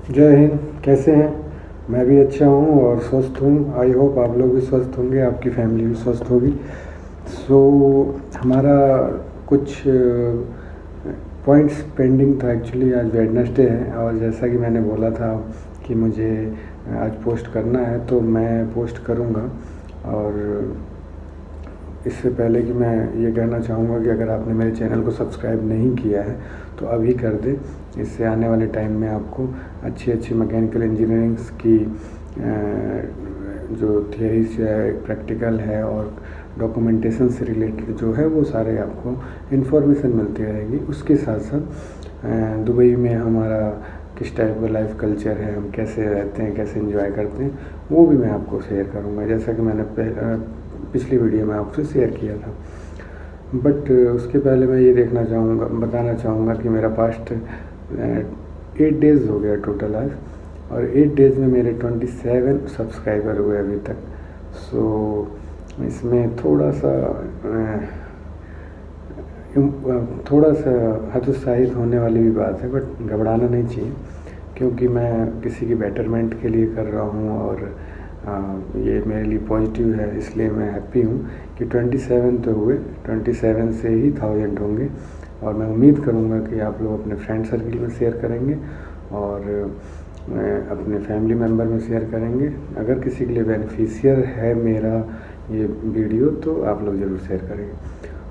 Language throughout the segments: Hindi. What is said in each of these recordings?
जय हिंद। कैसे हैं? मैं भी अच्छा हूँ और स्वस्थ हूँ। आई होप आप लोग भी स्वस्थ होंगे, आपकी फैमिली भी स्वस्थ होगी। सो हमारा कुछ पॉइंट्स पेंडिंग था। एक्चुअली आज वेडनेसडे है और जैसा कि मैंने बोला था कि मुझे आज पोस्ट करना है, तो मैं पोस्ट करूँगा। और इससे पहले कि मैं ये कहना चाहूँगा कि अगर आपने मेरे चैनल को सब्सक्राइब नहीं किया है तो अभी कर दें। इससे आने वाले टाइम में आपको अच्छी अच्छी मैकेनिकल इंजीनियरिंग्स की जो थियरीज है, प्रैक्टिकल है और डॉक्यूमेंटेशन से रिलेटेड जो है वो सारे आपको इन्फॉर्मेशन मिलती रहेगी। उसके साथ साथ दुबई में हमारा किस टाइप का लाइफ कल्चर है, हम कैसे रहते हैं, कैसे एंजॉय करते हैं, वो भी मैं आपको शेयर करूँगा, जैसा कि मैंने पिछली वीडियो में आपसे शेयर किया था। बट उसके पहले मैं ये बताना चाहूँगा कि मेरा पास्ट 8 डेज़ हो गया टोटल आज, और 8 डेज़ में मेरे 27 सब्सक्राइबर हुए अभी तक। सो इसमें थोड़ा सा हतोत्साहित होने वाली भी बात है, बट घबराना नहीं चाहिए, क्योंकि मैं किसी की बेटरमेंट के लिए कर रहा हूँ और ये मेरे लिए पॉजिटिव है। इसलिए मैं हैप्पी हूँ कि 27 तो हुए, 27 से ही 1000 होंगे। और मैं उम्मीद करूँगा कि आप लोग अपने फ्रेंड सर्किल में शेयर करेंगे और अपने फैमिली मेम्बर में शेयर करेंगे। अगर किसी के लिए बेनिफिशियल है मेरा ये वीडियो तो आप लोग ज़रूर शेयर करेंगे।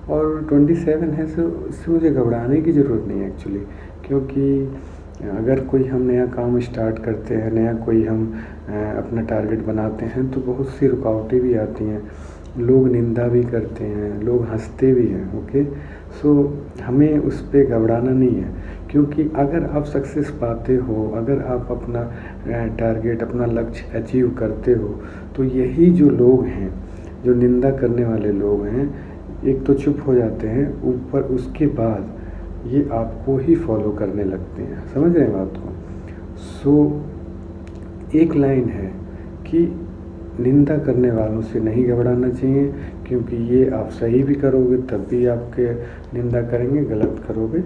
और 27 है तो इससे मुझे घबराने की ज़रूरत नहीं है एक्चुअली, क्योंकि अगर कोई हम नया काम स्टार्ट करते हैं, नया कोई हम अपना टारगेट बनाते हैं, तो बहुत सी रुकावटें भी आती हैं, लोग निंदा भी करते हैं, लोग हंसते भी हैं। ओके, सो हमें उस पर घबराना नहीं है, क्योंकि अगर आप सक्सेस पाते हो, अगर आप अपना टारगेट, अपना लक्ष्य अचीव करते हो, तो यही जो लोग हैं, जो निंदा करने वाले लोग हैं, एक तो चुप हो जाते हैं, ऊपर उसके बाद ये आपको ही फॉलो करने लगते हैं। समझ रहे हैं बात को? सो एक लाइन है कि निंदा करने वालों से नहीं घबराना चाहिए, क्योंकि ये आप सही भी करोगे तब भी आपके निंदा करेंगे, गलत करोगे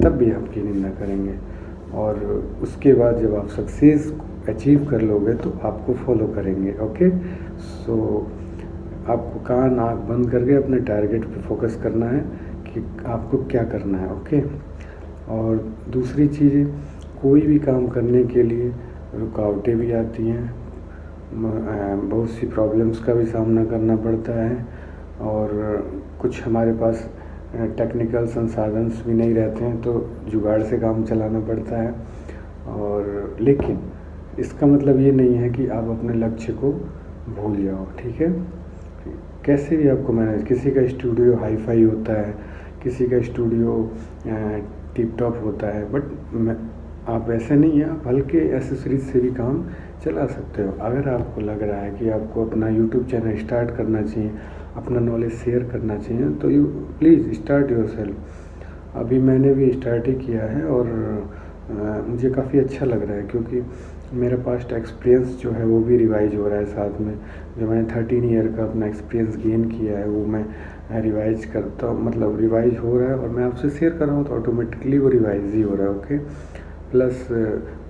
तब भी आपकी निंदा करेंगे। और उसके बाद जब आप सक्सेस अचीव कर लोगे तो आपको फॉलो करेंगे। ओके, सो आपको कान आँख बंद करके अपने टारगेट पे फोकस करना है कि आपको क्या करना है। ओके, और दूसरी चीज़, कोई भी काम करने के लिए रुकावटें भी आती हैं, बहुत सी प्रॉब्लम्स का भी सामना करना पड़ता है, और कुछ हमारे पास टेक्निकल संसाधन भी नहीं रहते हैं, तो जुगाड़ से काम चलाना पड़ता है। और लेकिन इसका मतलब ये नहीं है कि आप अपने लक्ष्य को भूल जाओ। ठीक है, कैसे भी आपको मैनेज, किसी का स्टूडियो हाई फाई होता है, किसी का स्टूडियो टिप टॉप होता है, बट आप ऐसे नहीं हैं, आप हल्के एसेसरीज से भी काम चला सकते हो। अगर आपको लग रहा है कि आपको अपना यूट्यूब चैनल स्टार्ट करना चाहिए, अपना नॉलेज शेयर करना चाहिए, तो यू प्लीज़ स्टार्ट योरसेल्फ। अभी मैंने भी स्टार्ट ही किया है और मुझे काफ़ी अच्छा लग रहा है, क्योंकि मेरा पास्ट एक्सपीरियंस जो है वो भी रिवाइज हो रहा है। साथ में जो मैंने 13 ईयर का अपना एक्सपीरियंस गेन किया है वो मैं रिवाइज करता हूँ, मतलब रिवाइज हो रहा है, और मैं आपसे शेयर कर रहा हूँ तो ऑटोमेटिकली वो रिवाइज ही हो रहा है। ओके, प्लस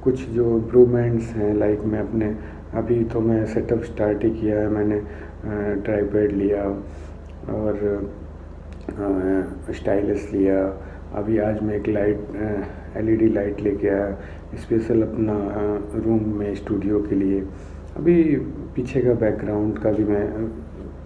कुछ जो इम्प्रूवमेंट्स हैं, लाइक मैं अपने अभी तो मैं सेटअप स्टार्ट ही किया है। मैंने ट्राईपैड लिया और स्टाइलस लिया। अभी आज मैं एक LED लाइट लेके आया स्पेशल अपना रूम में, स्टूडियो के लिए। अभी पीछे का बैकग्राउंड का भी मैं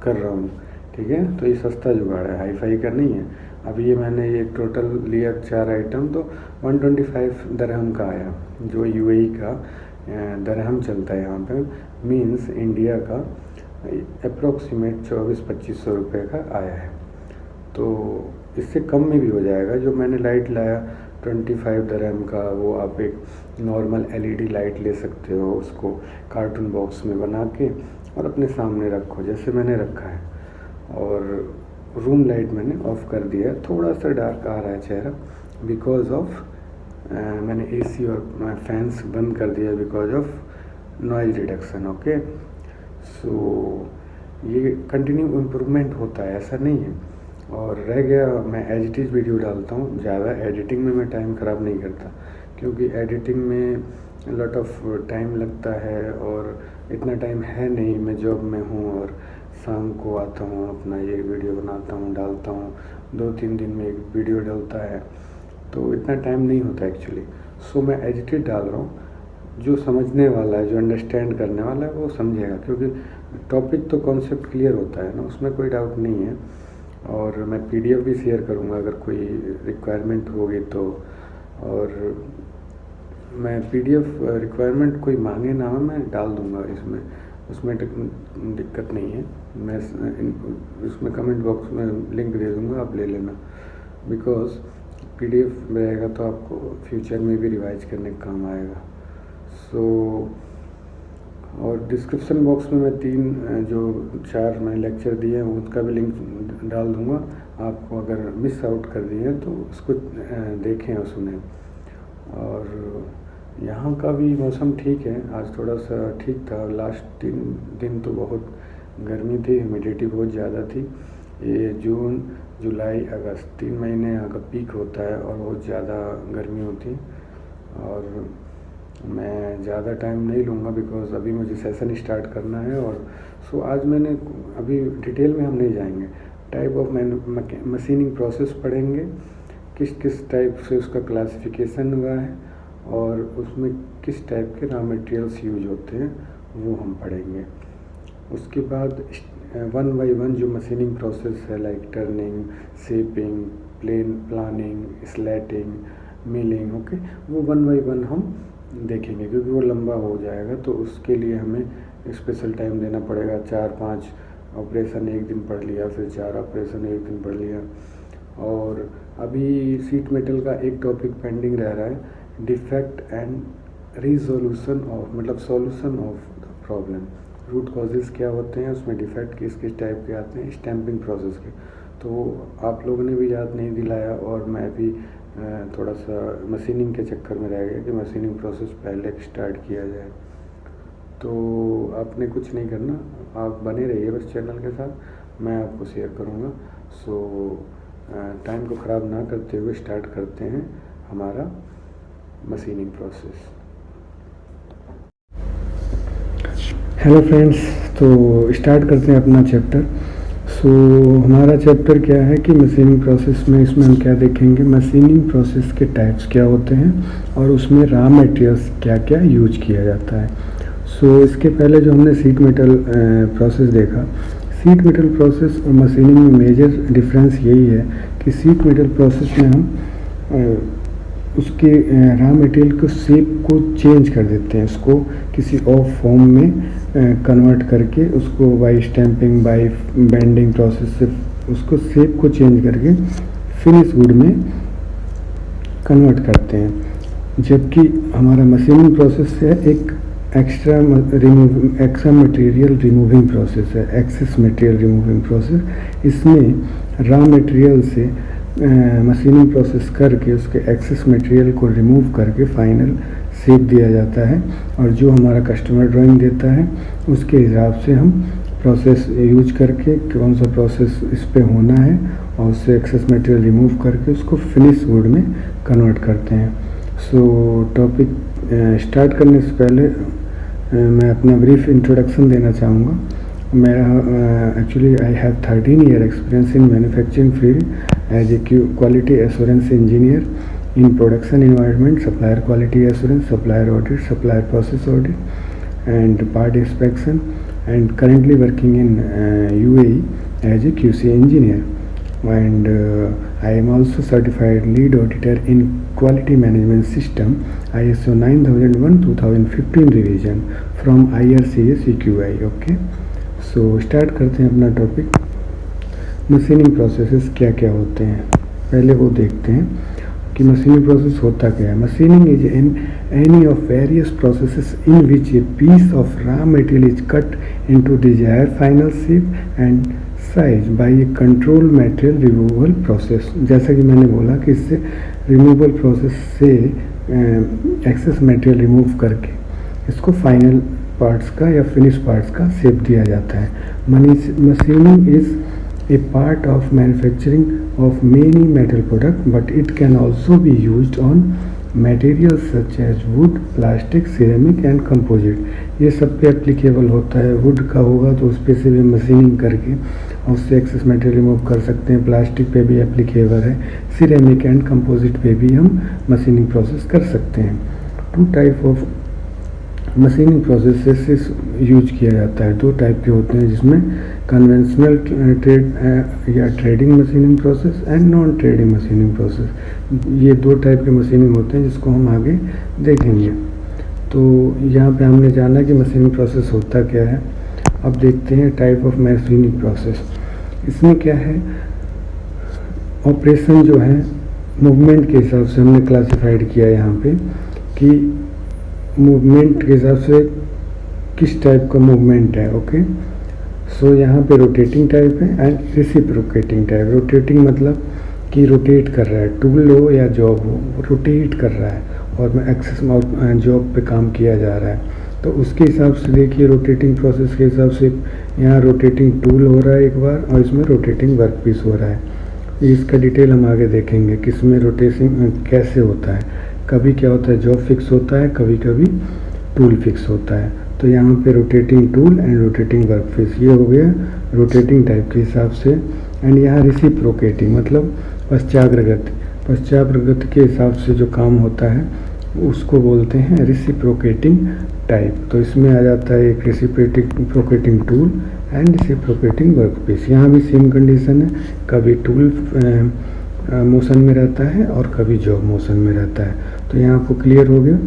कर रहा हूँ। ठीक है, तो ये सस्ता जुगाड़ है, हाई फाई का नहीं है। अभी ये मैंने ये टोटल लिया 4 आइटम, तो 125 दरहम का आया, जो UAE का दरहम चलता है यहाँ पे, मीन्स इंडिया का अप्रोक्सीमेट 2400-2500 रुपये का आया है। तो इससे कम में भी हो जाएगा। जो मैंने लाइट लाया 25 दरहम का, वो आप एक नॉर्मल LED लाइट ले सकते हो, उसको कार्टून बॉक्स में बना के और अपने सामने रखो, जैसे मैंने रखा है। और रूम लाइट मैंने ऑफ़ कर दिया है, थोड़ा सा डार्क आ रहा है चेहरा बिकॉज ऑफ मैंने AC और फैंस बंद कर दिया because of noise reduction. Okay, so ये कंटिन्यू इम्प्रूवमेंट होता है, ऐसा नहीं है। और रह गया, मैं एज इट इज़ वीडियो डालता हूँ, ज़्यादा एडिटिंग में मैं टाइम ख़राब नहीं करता, क्योंकि एडिटिंग में लॉट ऑफ टाइम लगता है और इतना टाइम है नहीं, मैं जॉब में हूँ और शाम को आता हूँ, अपना ये वीडियो बनाता हूँ, डालता हूँ, 2-3 दिन में एक वीडियो डलता है, तो इतना टाइम नहीं होता एक्चुअली। सो मैं एडिटेड डाल रहा हूँ, जो समझने वाला है, जो अंडरस्टैंड करने वाला है वो समझेगा, क्योंकि टॉपिक तो कॉन्सेप्ट क्लियर होता है ना, उसमें कोई डाउट नहीं है। और मैं पीडीएफ भी शेयर करूँगा अगर कोई रिक्वायरमेंट होगी तो। और मैं पीडीएफ रिक्वायरमेंट कोई मांगे ना हो, मैं डाल दूँगा इसमें, उसमें दिक्कत नहीं है। मैं उसमें कमेंट बॉक्स में लिंक दे दूँगा, आप ले लेना, बिकॉज़ पीडीएफ रहेगा तो आपको फ्यूचर में भी रिवाइज करने का काम आएगा। सो और डिस्क्रिप्शन बॉक्स में मैं 4 मैंने लेक्चर दिए हैं उसका भी लिंक डाल दूँगा। आपको अगर मिस आउट कर दिए हैं तो उसको देखें और सुनें। और यहाँ का भी मौसम ठीक है, आज थोड़ा सा ठीक था। लास्ट 3 दिन तो बहुत गर्मी थी, ह्यूमिडिटी बहुत ज़्यादा थी। ये जून, जुलाई, अगस्त 3 महीने यहाँ का पीक होता है और बहुत ज़्यादा गर्मी होती है। और मैं ज़्यादा टाइम नहीं लूँगा बिकॉज़ अभी मुझे सेशन स्टार्ट करना है। और सो आज मैंने अभी डिटेल में हम नहीं जाएंगे, टाइप ऑफ मशीनिंग प्रोसेस पढ़ेंगे, किस किस टाइप से उसका क्लासिफिकेशन हुआ है और उसमें किस टाइप के रॉ मटेरियल्स यूज होते हैं वो हम पढ़ेंगे। उसके बाद 1 बाय 1 जो मशीनिंग प्रोसेस है, like turning, shaping, planing, slotting, milling, okay, वो 1 बाय 1 हम देखेंगे, क्योंकि वो लंबा हो जाएगा तो उसके लिए हमें स्पेशल टाइम देना पड़ेगा। 4-5 ऑपरेशन एक दिन पढ़ लिया, फिर 4 ऑपरेशन एक दिन पढ़ लिया। और अभी शीट मेटल का एक टॉपिक पेंडिंग रह रहा है, डिफेक्ट एंड रिजोल्यूशन ऑफ, मतलब solution of the problem. Root causes क्या होते हैं, उसमें डिफेक्ट किस किस टाइप के आते हैं, स्टैंपिंग प्रोसेस के। तो आप लोगों ने भी याद नहीं दिलाया और मैं भी थोड़ा सा मशीनिंग के चक्कर में रह गया कि मशीनिंग प्रोसेस पहले स्टार्ट किया जाए। तो आपने कुछ नहीं करना, आप बने रहिए बस चैनल के साथ, मैं आपको शेयर करूँगा। सो टाइम को ख़राब ना करते हुए स्टार्ट करते हैं हमारा मशीनिंग प्रोसेस। हेलो फ्रेंड्स, तो स्टार्ट करते हैं अपना चैप्टर। सो हमारा चैप्टर क्या है कि मशीनिंग प्रोसेस में, इसमें हम क्या देखेंगे, मशीनिंग प्रोसेस के टाइप्स क्या होते हैं और उसमें रॉ मटेरियल्स क्या क्या यूज किया जाता है। सो इसके पहले जो हमने शीट मेटल प्रोसेस देखा, शीट मेटल प्रोसेस और मशीनिंग में मेजर डिफरेंस यही है कि शीट मेटल प्रोसेस में हम उसके रॉ मटेरियल को शेप को चेंज कर देते हैं, उसको किसी और फॉर्म में कन्वर्ट करके उसको by stamping, by bending process से उसको शेप को चेंज करके फिनिश गुड में कन्वर्ट करते हैं। जबकि हमारा मशीनिंग प्रोसेस है एक एक्स्ट्रा मटेरियल रिमूविंग प्रोसेस है, एक्सेस मटेरियल रिमूविंग प्रोसेस। इसमें रॉ मटेरियल से मशीनिंग प्रोसेस करके उसके एक्सेस मटेरियल को रिमूव करके फाइनल शेप दिया जाता है और जो हमारा कस्टमर ड्राइंग देता है उसके हिसाब से हम प्रोसेस यूज करके कौन सा प्रोसेस इस पे होना है और उससे एक्सेस मटेरियल रिमूव करके उसको फिनिश वुड में कन्वर्ट करते हैं। सो टॉपिक स्टार्ट करने से पहले मैं अपना ब्रीफ इंट्रोडक्शन देना चाहूँगा। मेरा actually I have 13 year experience in manufacturing field as a quality assurance engineer in production environment, supplier quality assurance, supplier audit, supplier process audit and part inspection, and currently working in UAE as a QC engineer, and I am also certified lead auditor in quality management system ISO 9001-2015 revision from IRCA CQI। Okay, so start करते हैं अपना टॉपिक। मशीनिंग प्रोसेसेस क्या क्या होते हैं, पहले वो देखते हैं कि मशीनिंग प्रोसेस होता क्या है। Machining is any of various processes in which a piece of raw material is cut into desire final shape and size by a control material removal process. जैसा कि मैंने बोला कि इससे रिमूवल प्रोसेस से एक्सेस मटेरियल रिमूव करके इसको फाइनल पार्ट्स का या फिनिश पार्ट्स का शेप दिया जाता है। Machining is a part of manufacturing of many metal product, but it can also be used on material such as wood, plastic, ceramic and composite. ये सब पे एप्लीकेबल होता है। वुड का होगा तो उस पर से भी मशीनिंग करके और उससे एक्सेस मटेरियल रिमूव कर सकते हैं। प्लास्टिक पे भी एप्लीकेबल है। सिरेमिक एंड कंपोजिट पे भी हम मशीनिंग प्रोसेस कर सकते हैं। 2 type of machining processes use किया जाता है। 2 टाइप के होते हैं, जिसमें कन्वेंशनल ट्रेड या trading machining process and non trading machining process. ये 2 टाइप के मशीनिंग होते हैं, जिसको हम आगे देखेंगे। तो यहाँ पे हमने जाना कि मशीनिंग प्रोसेस होता क्या है। अब देखते हैं टाइप ऑफ मशीनिंग प्रोसेस। इसमें क्या है, ऑपरेशन जो है मूवमेंट के हिसाब से हमने क्लासिफाइड किया है यहाँ पे कि मूवमेंट के हिसाब से किस टाइप का मूवमेंट है। ओके, सो यहाँ पे रोटेटिंग टाइप है एंड रेसिप्रोकेटिंग टाइप। रोटेटिंग मतलब कि रोटेट कर रहा है, टूल हो या जॉब हो, रोटेट कर रहा है और मैं एक्सेस जॉब पे काम किया जा रहा है। तो उसके हिसाब से देखिए, रोटेटिंग प्रोसेस के हिसाब से यहाँ रोटेटिंग टूल हो रहा है एक बार, और इसमें रोटेटिंग वर्क पीस हो रहा है। इसका डिटेल हम आगे देखेंगे किसमें रोटेशन कैसे होता है। कभी क्या होता है, जॉब फिक्स होता है, कभी कभी टूल फिक्स होता है। तो यहाँ पे rotating tool and rotating work piece, ये हो गया रोटेटिंग टाइप के हिसाब से। एंड यहाँ रेसिप्रोकेटिंग मतलब पश्चाप्रगति के हिसाब से जो काम होता है उसको बोलते हैं रेसिप्रोकेटिंग टाइप। तो इसमें आ जाता है एक reciprocating tool and reciprocating work piece. यहाँ भी सेम कंडीशन है, कभी टूल मोशन में रहता है और कभी जॉब मोशन में रहता है। तो यहाँ आपको क्लियर हो गया।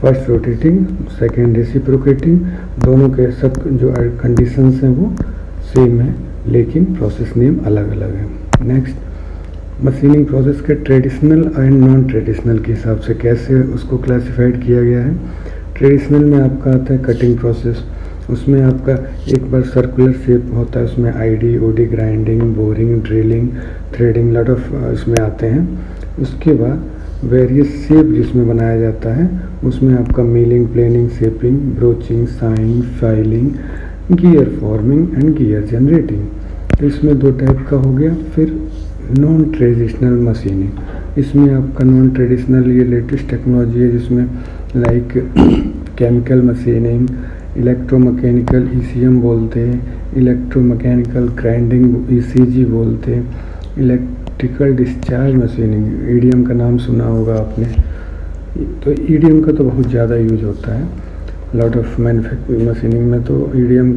फर्स्ट रोटेटिंग, सेकेंड रेसिप्रोकेटिंग, दोनों के सब जो कंडीशंस हैं वो सेम है, लेकिन प्रोसेस नेम अलग अलग है। नेक्स्ट, मशीनिंग प्रोसेस के ट्रेडिशनल एंड नॉन ट्रेडिशनल के हिसाब से कैसे उसको क्लासिफाइड किया गया है। ट्रेडिशनल में आपका आता है कटिंग प्रोसेस। उसमें आपका एक बार सर्कुलर शेप होता है, उसमें ID, OD, grinding, boring, drilling, threading, lot of इसमें आते हैं। उसके बाद वेरियस शेप जिसमें बनाया जाता है उसमें आपका milling, planning, shaping, broaching, saying, filing, gear forming and gear generating. तो इसमें 2 टाइप का हो गया। फिर नॉन ट्रेडिशनल मशीनिंग, इसमें आपका नॉन ट्रेडिशनल ये लेटेस्ट टेक्नोलॉजी है, जिसमें like chemical machining, electromechanical ECM बोलते हैं, इलेक्ट्रोमैकेनिकल ग्राइंडिंग ईसीजी बोलते हैं, इलेक्ट्रिकल डिस्चार्ज मशीनिंग, ईडीएम का नाम सुना होगा आपने। तो ईडीएम का तो बहुत ज़्यादा यूज होता है लॉट ऑफ मैन्युफैक्चरिंग मशीनिंग में। तो ईडीएम,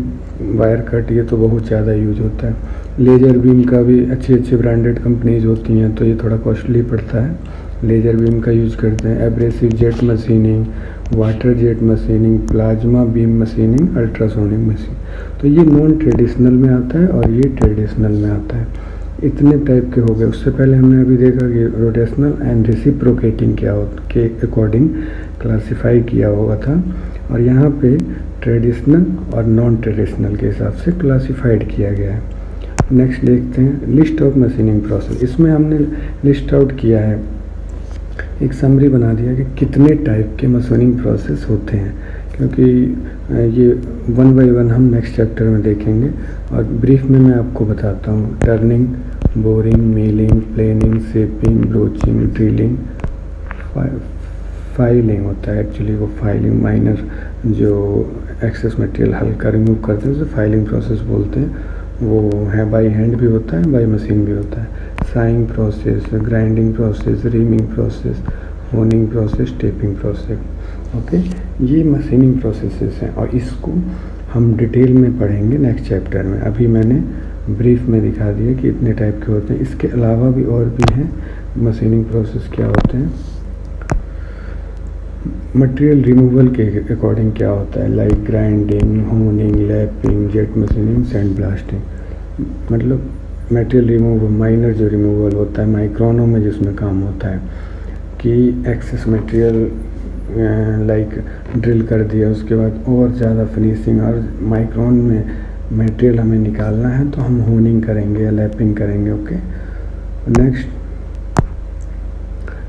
वायर कट, ये तो बहुत ज़्यादा यूज होता है। लेज़र बीम का भी अच्छी ब्रांडेड कंपनीज होती हैं, तो ये थोड़ा कॉस्टली पड़ता है। लेज़र बीम का यूज करते हैं। Abrasive jet machining, water jet machining, plasma beam machining, ultrasonic machine. तो ये नॉन ट्रेडिशनल में आता है और ये ट्रेडिशनल में आता है। इतने टाइप के हो गए। उससे पहले हमने अभी देखा कि रोटेशनल एंड रेसिप्रोकेटिंग क्या के अकॉर्डिंग क्लासिफाई किया हुआ था, और यहाँ पे ट्रेडिशनल और नॉन ट्रेडिशनल के हिसाब से क्लासिफाइड किया गया है। नेक्स्ट देखते हैं लिस्ट ऑफ मशीनिंग प्रोसेस। इसमें हमने लिस्ट आउट किया है, एक समरी बना दिया कि कितने टाइप के मशीनिंग प्रोसेस होते हैं, क्योंकि ये 1 बाय 1 हम नेक्स्ट चैप्टर में देखेंगे। और ब्रीफ में मैं आपको बताता हूँ। Turning, boring, milling, planning, shaping, broaching, drilling, filing होता है। एक्चुअली वो फाइलिंग माइनर जो एक्सेस मटेरियल हल्का रिमूव करते हैं उसे फाइलिंग प्रोसेस बोलते हैं। वो है बाय हैंड भी होता है, बाय मशीन भी होता है। Sawing process, grinding process, reaming process, honing process, tapping process. Okay, ये मशीनिंग प्रोसेसेस हैं और इसको हम डिटेल में पढ़ेंगे नेक्स्ट चैप्टर में। अभी मैंने ब्रीफ में दिखा दिया कि इतने टाइप के होते हैं। इसके अलावा भी और भी हैं मशीनिंग प्रोसेस क्या होते हैं। मटेरियल रिमूवल के अकॉर्डिंग क्या होता है, like grinding, honing, lapping, jet machining, sand blasting. मतलब मटेरियल रिमूवल, माइनर जो रिमूवल होता है माइक्रोनों में, जिसमें काम होता है कि एक्सेस मटेरियल लाइक ड्रिल कर दिया, उसके बाद और ज़्यादा फिनिशिंग और माइक्रोन में मटेरियल हमें निकालना है तो हम होनिंग करेंगे या लैपिंग करेंगे। Okay, next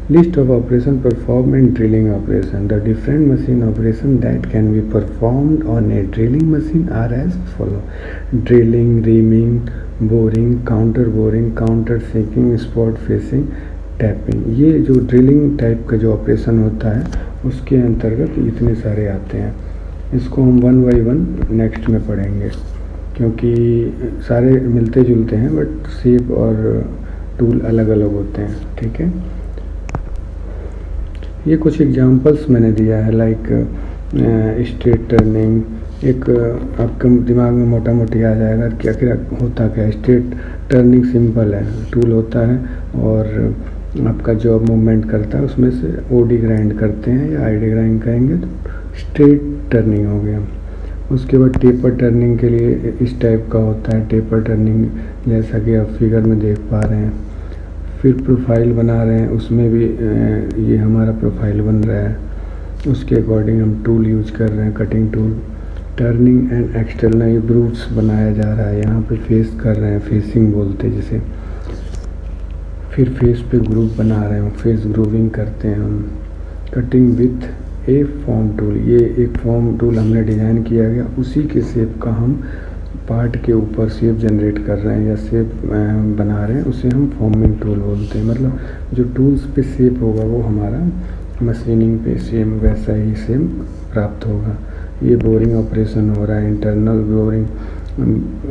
list of operation performed in drilling operation. The different machine operation that can be performed on a drilling machine are as follow: drilling, reaming, boring, counter sinking, spot fishing, tapping. ये जो ड्रिलिंग टाइप का जो ऑपरेशन होता है उसके अंतर्गत इतने सारे आते हैं। इसको हम वन बाई वन नेक्स्ट में पढ़ेंगे, क्योंकि सारे मिलते जुलते हैं बट शेप और टूल अलग अलग होते हैं। ठीक है, ये कुछ एग्जांपल्स मैंने दिया है, लाइक स्ट्रेट टर्निंग। एक आपके दिमाग में मोटा मोटी आ जाएगा क्या क्या होता क्या है। स्ट्रेट टर्निंग सिंपल है, टूल होता है और आपका जॉब मूवमेंट करता है, उसमें से ओडी ग्राइंड करते हैं या आईडी ग्राइंड करेंगे तो स्ट्रेट टर्निंग हो गया। उसके बाद टेपर टर्निंग के लिए इस टाइप का होता है टेपर टर्निंग, जैसा कि आप फिगर में देख पा रहे हैं। फिर प्रोफाइल बना रहे हैं, उसमें भी ये हमारा प्रोफाइल बन रहा है, उसके अकॉर्डिंग हम टूल यूज कर रहे हैं, cutting tool. Turning and external grooves बनाया जा रहा है, यहाँ पे फेस कर रहे हैं, फेसिंग बोलते हैं जिसे। फिर फेस पे ग्रूव बना रहे हैं, फेस ग्रूविंग करते हैं हम। Cutting with A form tool, ये एक फॉर्म टूल हमने डिज़ाइन किया गया, उसी के शेप का हम पार्ट के ऊपर शेप जनरेट कर रहे हैं या शेप बना रहे हैं, उसे हम फॉर्मिंग टूल बोलते हैं। मतलब जो टूल्स पे शेप होगा वो हमारा मशीनिंग पे सेम वैसा ही सेम प्राप्त होगा। ये बोरिंग ऑपरेशन हो रहा है, इंटरनल बोरिंग,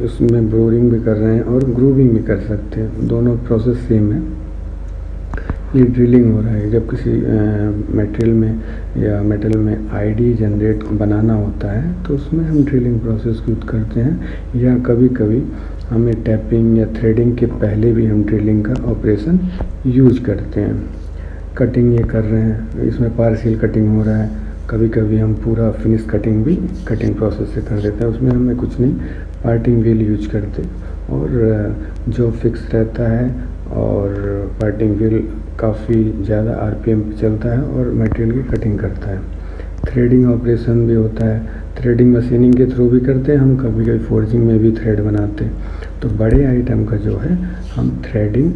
इसमें बोरिंग भी कर रहे हैं और ग्रूविंग भी कर सकते हैं, दोनों प्रोसेस सेम है। ये ड्रिलिंग हो रहा है, जब किसी मटेरियल में या मेटल में आईडी जनरेट बनाना होता है तो उसमें हम ड्रिलिंग प्रोसेस यूज करते हैं, या कभी कभी हमें टैपिंग या थ्रेडिंग के पहले भी हम ड्रिलिंग का ऑपरेशन यूज करते हैं। कटिंग ये कर रहे हैं, इसमें पार्शियल कटिंग हो रहा है, कभी कभी हम पूरा फिनिश कटिंग भी कटिंग प्रोसेस से कर देते हैं, उसमें हमें कुछ नहीं, पार्टिंग व्हील यूज करते। और जो फिक्स रहता है और पार्टिंग व्हील काफ़ी ज़्यादा आरपीएम पे चलता है और मटेरियल की कटिंग करता है। थ्रेडिंग ऑपरेशन भी होता है, थ्रेडिंग मशीनिंग के थ्रू भी करते हैं हम, कभी कभी फोर्जिंग में भी थ्रेड बनाते हैं। तो बड़े आइटम का जो है हम थ्रेडिंग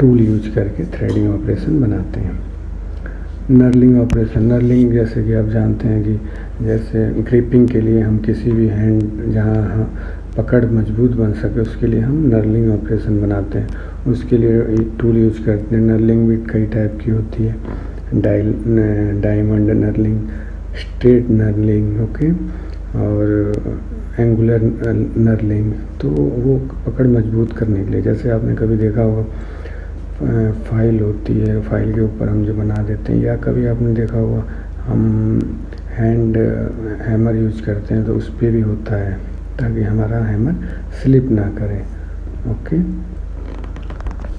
टूल यूज करके थ्रेडिंग ऑपरेशन बनाते हैं। नर्लिंग ऑपरेशन, नर्लिंग जैसे कि आप जानते हैं कि जैसे ग्रिपिंग के लिए हम किसी भी हैंड जहाँ पकड़ मजबूत बन सके उसके लिए हम नर्लिंग ऑपरेशन बनाते हैं, उसके लिए एक टूल यूज करते हैं। नर्लिंग भी कई टाइप की होती है, diamond knurling, straight knurling, okay, और एंगुलर नर्लिंग। तो वो पकड़ मजबूत करने के लिए, जैसे आपने कभी देखा होगा फाइल होती है, फाइल के ऊपर हम जो बना देते हैं, या कभी आपने देखा होगा हम हैंड हैमर यूज करते हैं तो उस पर भी होता है ताकि हमारा हैमर स्लिप ना करे। ओके,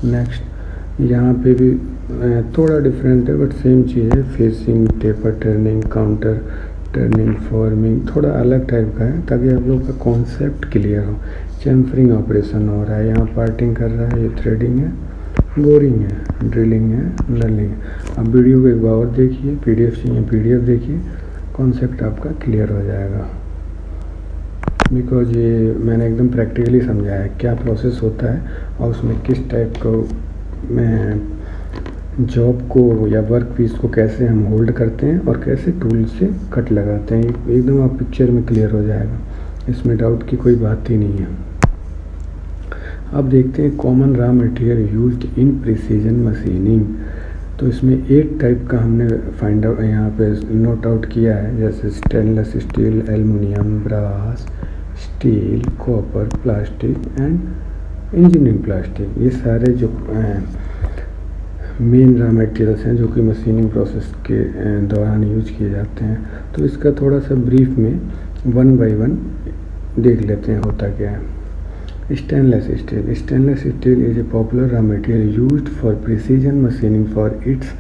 नेक्स्ट यहाँ पे भी थोड़ा डिफरेंट है बट सेम चीज़ है, facing, taper turning, counter turning, forming, थोड़ा अलग टाइप का है ताकि आप लोग का कॉन्सेप्ट क्लियर हो। चैम्फरिंग ऑपरेशन हो रहा है, यहाँ पार्टिंग कर रहा है, ये थ्रेडिंग है, बोरिंग है, ड्रिलिंग है, नर्लिंग है। अब वीडियो को एक बार और देखिए, पीडीएफ चाहिए पीडीएफ देखिए, कॉन्सेप्ट आपका क्लियर हो जाएगा। बिकॉज ये मैंने एकदम प्रैक्टिकली समझाया है क्या प्रोसेस होता है और उसमें किस टाइप का मैं जॉब को या वर्क पीस को कैसे हम होल्ड करते हैं और कैसे टूल से कट लगाते हैं, एकदम आप पिक्चर में क्लियर हो जाएगा, इसमें डाउट की कोई बात ही नहीं है। अब देखते हैं common raw material used in precision machining. तो इसमें एक टाइप का हमने फाइंड आउट यहाँ पे नोट आउट किया है, जैसे stainless steel, aluminium, brass, steel, copper, plastic and engineering plastic. ये सारे जो मेन रॉ मटेरियल्स हैं जो कि मशीनिंग प्रोसेस के दौरान यूज किए जाते हैं। तो इसका थोड़ा सा ब्रीफ में वन बाय वन देख लेते हैं होता क्या है। Stainless steel. Stainless steel is a popular raw material used for precision machining for its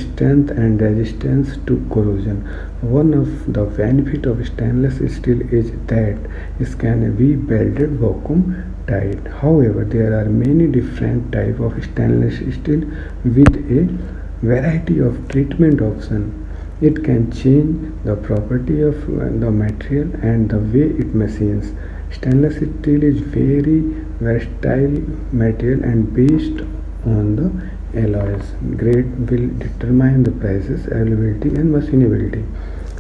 strength and resistance to corrosion. One of the benefits of stainless steel is that it can be welded vacuum tight. However, there are many different types of stainless steel with a variety of treatment options. It can change the property of the material and the way it machines. Stainless steel is very versatile material and based on the alloys grade will determine the prices, availability and machinability.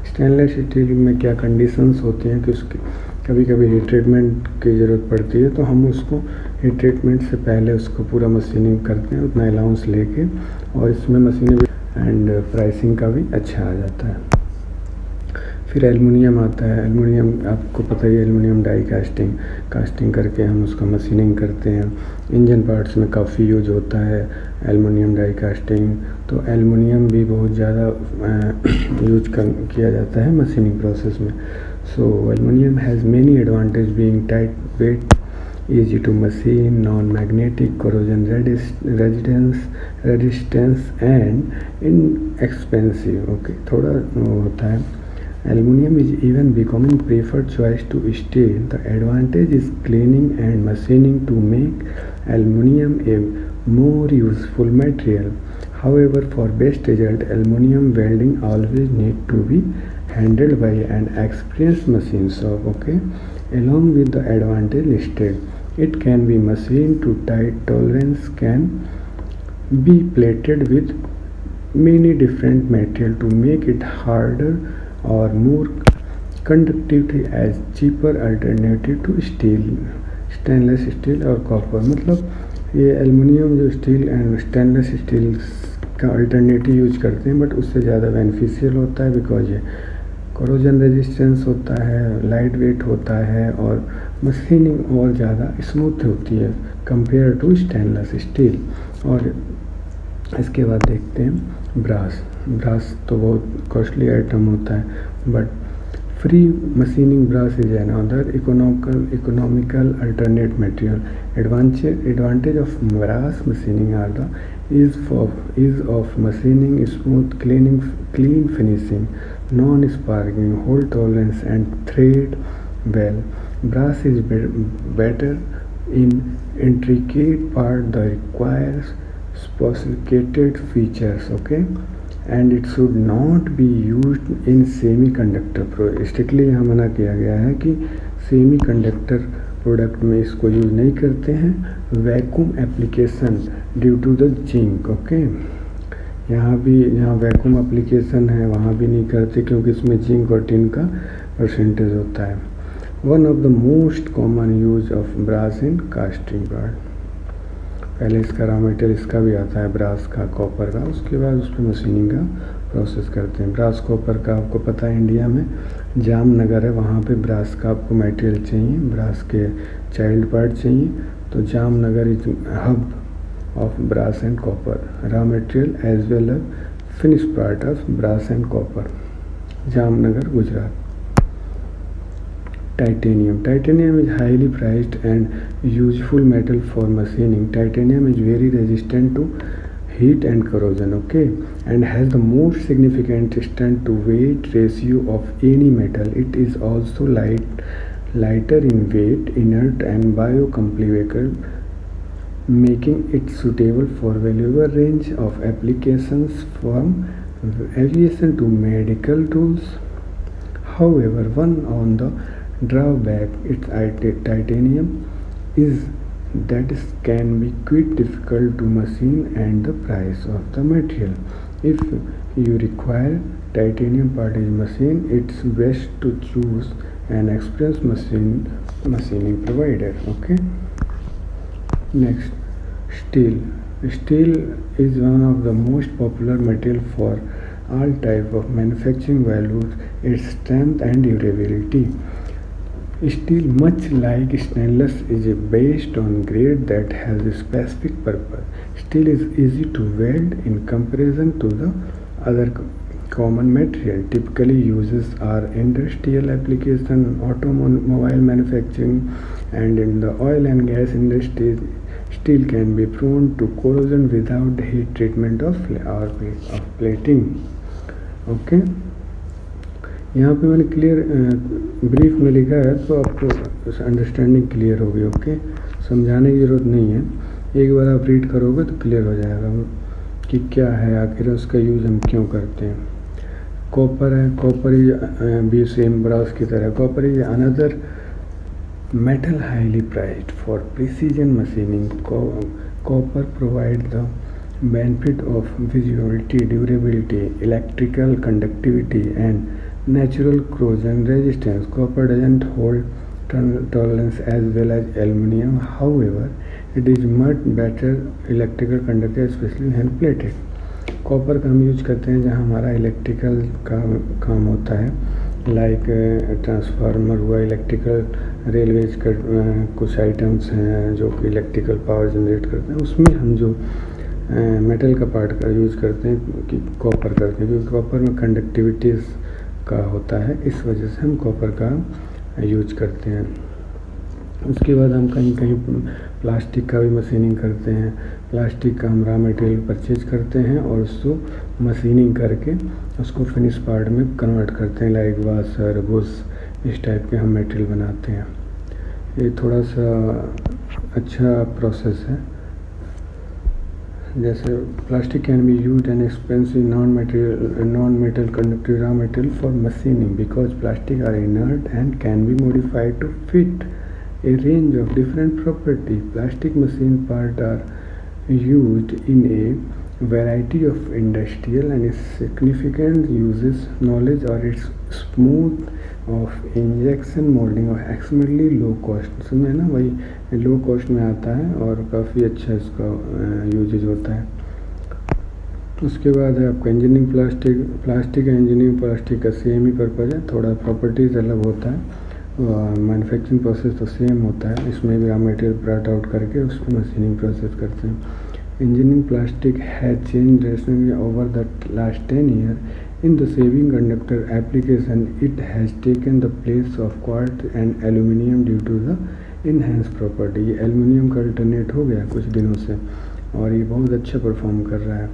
Stainless steel में क्या कंडीशंस होती हैं कि उसकी कभी कभी हीट ट्रीटमेंट की ज़रूरत पड़ती है, तो हम उसको हीट ट्रीटमेंट से पहले उसको पूरा मशीनिंग करते हैं उतना अलाउंस लेके, और इसमें मशीनें भी एंड प्राइसिंग का भी अच्छा आ जाता है। फिर एल्युमिनियम आता है। एल्युमिनियम आपको पता ही है, एल्युमिनियम डाई कास्टिंग करके हम उसका मशीनिंग करते हैं। इंजन पार्ट्स में काफ़ी यूज होता है एल्युमिनियम डाई कास्टिंग, तो एल्युमिनियम भी बहुत ज़्यादा यूज किया जाता है मशीनिंग प्रोसेस में। So aluminium has many advantage being tight weight, easy to machine, non-magnetic, corrosion resistance and inexpensive। Okay, थोड़ा होता है। Aluminium is even becoming preferred choice to steel. The advantage is cleaning and machining to make aluminium a more useful material. However, for best result, aluminium welding always need to be handled by an experienced machine shop. Okay, along with the advantage listed, it can be machined to tight tolerance, can be plated with many different material to make it harder or more conductivity as cheaper alternative to steel, stainless steel और कॉपर। मतलब ये एल्युमिनियम जो स्टील एंड स्टेनलेस स्टील का अल्टरनेटिव यूज करते हैं, बट उससे ज़्यादा बेनिफिशियल होता है बिकॉज ये कोरोजन रेजिस्टेंस होता है, लाइट वेट होता है, और मशीनिंग और ज़्यादा स्मूथ होती है कंपेयर टू स्टेनलेस स्टील। और इसके बाद देखते हैं ब्रास तो बहुत कॉस्टली आइटम होता है, but free machining brass is another economical alternate material. Advantage of brass machining are the ease of machining, smooth clean finishing, non-sparking, hole tolerance and thread well. Brass is better in intricate part that requires sophisticated features, okay, and it should not be used in semiconductor strictly यहाँ मना किया गया है कि सेमीकंडक्टर प्रोडक्ट में इसको यूज़ नहीं करते हैं। Vacuum application due to the zinc, okay, यहाँ वैक्यूम एप्लीकेशन है वहाँ भी नहीं करते क्योंकि इसमें जिंक और टिन का परसेंटेज होता है। One of the most common use of brass in casting part. पहले इसका रॉ मटेरियल इसका भी आता है ब्रास का, कॉपर का, उसके बाद उस पर मशीनिंग का प्रोसेस करते हैं। ब्रास कॉपर का आपको पता है इंडिया में जामनगर है, वहाँ पे ब्रास का आपको मटेरियल चाहिए, ब्रास के चाइल्ड पार्ट चाहिए, तो Jamnagar is hub of brass and copper raw material as well as finish part of brass and copper, Jamnagar Gujarat. Titanium is highly prized and useful metal for machining. Titanium is very resistant to heat and corrosion, okay, and has the most significant strength to weight ratio of any metal. It is also lighter in weight, inert and biocompatible, making it suitable for valuable range of applications from aviation to medical tools. However, one on the drawback its titanium is that it can be quite difficult to machine and the price of the material. If you require titanium parting machine, it's best to choose an experienced machining provider. Okay. Next, steel is one of the most popular material for all type of manufacturing values its strength and durability. Steel, much like stainless, is based on grade that has a specific purpose. Steel is easy to weld in comparison to the other common material. Typically uses are industrial application, automobile manufacturing, and in the oil and gas industry. Steel can be prone to corrosion without heat treatment of plating. Okay. यहाँ पे मैंने क्लियर ब्रीफ में लिखा है तो आपको अंडरस्टैंडिंग क्लियर होगी। ओके, समझाने की ज़रूरत नहीं है, एक बार आप रीड करोगे तो क्लियर हो जाएगा कि क्या है आखिर उसका यूज़ हम क्यों करते हैं। कॉपर है, कॉपर इज भी सेम ब्रास की तरह, copper is another metal highly prized for precision machining. Copper provide the benefit of visibility, durability, electrical conductivity and natural corrosion resistance. Copper doesn't hold tolerance as well as aluminum. However, it is much better electrical conductor, especially when plated. Copper का हम यूज करते हैं जहाँ हमारा इलेक्ट्रिकल का काम होता है, लाइक ट्रांसफार्मर हुआ, इलेक्ट्रिकल रेलवेज का कुछ आइटम्स हैं जो कि इलेक्ट्रिकल पावर जनरेट करते हैं, उसमें हम जो मेटल का पार्ट का यूज़ करते हैं कि कॉपर करते हैं, क्योंकि कॉपर में कंडक्टिविटीज़ का होता है, इस वजह से हम कॉपर का यूज करते हैं। उसके बाद हम कहीं कहीं प्लास्टिक का भी मशीनिंग करते हैं। प्लास्टिक का हम रॉ मटेरियल परचेज करते हैं और उसको मशीनिंग करके उसको फिनिश पार्ट में कन्वर्ट करते हैं, लाइक वाशर, बुश, इस टाइप के हम मटेरियल बनाते हैं। ये थोड़ा सा अच्छा प्रोसेस है। जैसे plastic can be used an expensive non metal conductive raw material for machining because plastic are inert and can be modified to fit a range of different properties. Plastic machine parts are used in a variety of industrial and significant uses. Knowledge or its smooth of injection molding और एक्सट्रीमली लो कॉस्ट में ना, वही लो कॉस्ट में आता है और काफ़ी अच्छा इसका यूजेज होता है। उसके बाद है आपका इंजीनियरिंग प्लास्टिक इंजीनियरिंग प्लास्टिक का सेम ही पर्पज़ है, थोड़ा प्रॉपर्टीज़ अलग होता है। मैन्युफैक्चरिंग प्रोसेस तो सेम होता है, इसमें भी रॉ मटेरियल ब्रॉट आउट करके उसको मशीनिंग प्रोसेस करते हैं। Engineering plastic has change dressing over the last 10 year in the semiconductor application. It has taken the place of quartz and aluminium due to the enhanced property. ये एल्यूमिनियम का अल्टरनेट हो गया कुछ दिनों से और ये बहुत अच्छा परफॉर्म कर रहा है।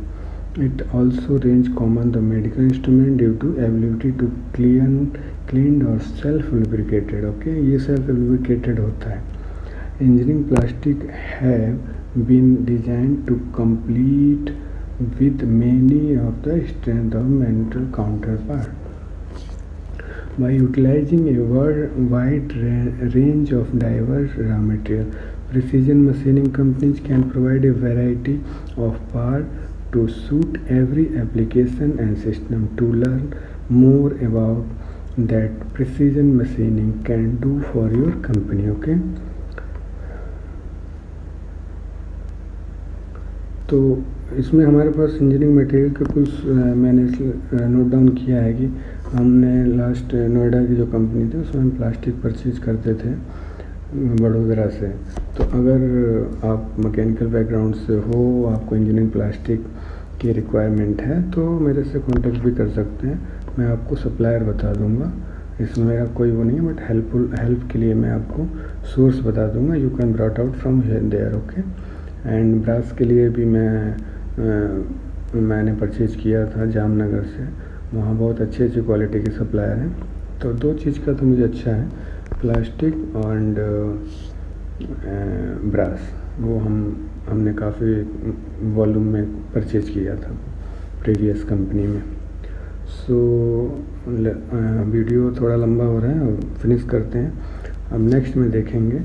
It also range common the medical instrument due to ability to cleaned or self lubricated. Okay, ये सेल्फ lubricated होता है। Engineering plastic have been designed to compete with many of the strength of metal counterpart. By utilizing a wide range of diverse raw material, precision machining companies can provide a variety of parts to suit every application and system. To learn more about that precision machining can do for your company. Okay, तो इसमें हमारे पास इंजीनियरिंग मटेरियल का कुछ मैंने नोट डाउन किया है कि हमने लास्ट नोएडा की जो कंपनी थी उसमें हम प्लास्टिक परचेज करते थे बड़ोदरा से। तो अगर आप मैकेनिकल बैकग्राउंड से हो, आपको इंजीनियरिंग प्लास्टिक की रिक्वायरमेंट है तो मेरे से कांटेक्ट भी कर सकते हैं, मैं आपको सप्लायर बता दूंगा। इसमें मेरा कोई वो नहीं है, बट हेल्प के लिए मैं आपको सोर्स बता दूंगा। You can brought out from there. Okay, and brass के लिए भी मैंने परचेज किया था जामनगर से, वहाँ बहुत अच्छी क्वालिटी के सप्लायर हैं। तो दो चीज़ का तो मुझे अच्छा है, प्लास्टिक एंड ब्रास, वो हमने काफ़ी वॉल्यूम में परचेज किया था प्रीवियस कंपनी में। सो वीडियो थोड़ा लंबा हो रहा है और फिनिश करते हैं। अब नेक्स्ट में देखेंगे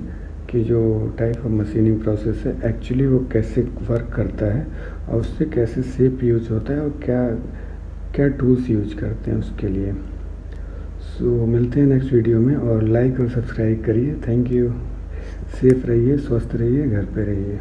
कि जो टाइप ऑफ मशीनिंग प्रोसेस है एक्चुअली वो कैसे वर्क करता है और उससे कैसे शेप यूज होता है और क्या टूल्स यूज करते हैं उसके लिए। सो मिलते हैं नेक्स्ट वीडियो में और लाइक और सब्सक्राइब करिए। Thank you. सेफ रहिए, स्वस्थ रहिए, घर पे रहिए।